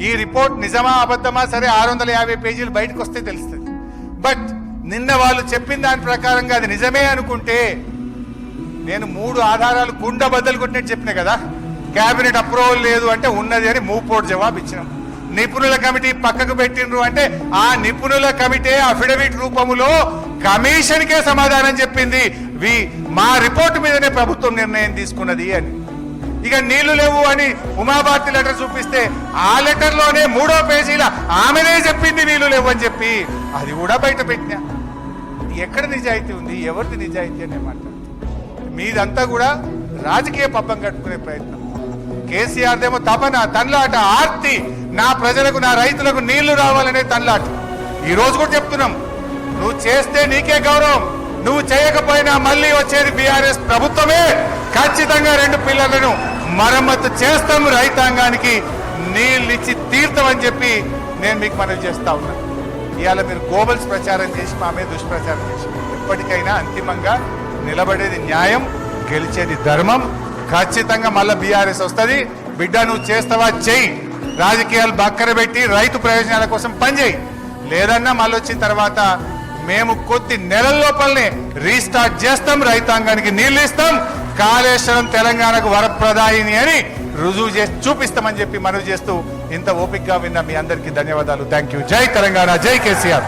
ఈ రిపోర్ట్ నిజమా అబద్ధమా సరే 650 పేజీలు బయటకు వస్తే తెలుస్తుంది. బట్ నిన్న వాళ్ళు చెప్పిన దాని ప్రకారంగా అది నిజమే అనుకుంటే నేను 3 ఆధారాలు గుండ బద్దలు కొట్టినట్టు చెప్పిన కదా. క్యాబినెట్ అప్రూవల్ లేదు అంటే ఉన్నది అని మూపోటు జవాబు ఇచ్చినాం. నిపుణుల కమిటీ పక్కకు పెట్టినరు అంటే ఆ నిపుణుల కమిటీ అఫిడవిట్ రూపములో కమిషన్కే సమాధానం చెప్పింది మా రిపోర్టు మీదనే ప్రభుత్వం నిర్ణయం తీసుకున్నది అని. ఇక నీళ్లు లేవు అని ఉమాభారతి లెటర్ చూపిస్తే ఆ లెటర్లోనే 3వ పేజీల ఆమెనే చెప్పింది నీళ్లు లేవు అని చెప్పి అది కూడా బయట పెట్టినా. ఎక్కడ నిజాయితీ ఉంది, ఎవరిది నిజాయితీ అనే మాట్లాడుతుంది. మీదంతా కూడా రాజకీయ పబ్బం కట్టుకునే ప్రయత్నం. కేసీఆర్ దేమో తపన, తన్లాట, ఆర్తి, నా ప్రజలకు నా రైతులకు నీళ్లు రావాలనే తన్లాట. ఈ రోజు కూడా చెప్తున్నాం, నువ్వు చేస్తే నీకే గౌరవం, నువ్వు చేయకపోయినా మళ్ళీ వచ్చేది బీఆర్ఎస్ ప్రభుత్వమే. ఖచ్చితంగా 2 పిల్లలను మరమ్మతు చేస్తాం, రైతాంగానికి నీళ్ళు ఇచ్చి తీర్థమని చెప్పి నేను మీకు మనవి చేస్తా ఉన్నా. ఇవాళ మీరు గోబల్స్ ప్రచారం చేసి మా మీద దుష్ప్రచారం చేసి ఇప్పటికైనా అంతిమంగా నిలబడేది న్యాయం, గెలిచేది ధర్మం. ఖచ్చితంగా మళ్ళీ బీఆర్ఎస్ వస్తుంది. బిడ్డ నువ్వు చేస్తావా చెయ్యి, రాజకీయాలు బక్కర పెట్టి రైతు ప్రయోజనాల కోసం పనిచేయి. లేదన్నా మళ్ళీ వచ్చిన తర్వాత మేము కొద్ది నెలల లోపలనే రీస్టార్ట్ చేస్తాం, రైతాంగానికి నీళ్లు ఇస్తాం, కాళేశ్వరం తెలంగాణకు వరప్రదాయిని అని రుజువు చేసి చూపిస్తామని చెప్పి మనవి చేస్తూ ఇంత ఓపికగా విన్న మీ అందరికీ ధన్యవాదాలు. Thank you. జై తెలంగాణ, జై కేసీఆర్.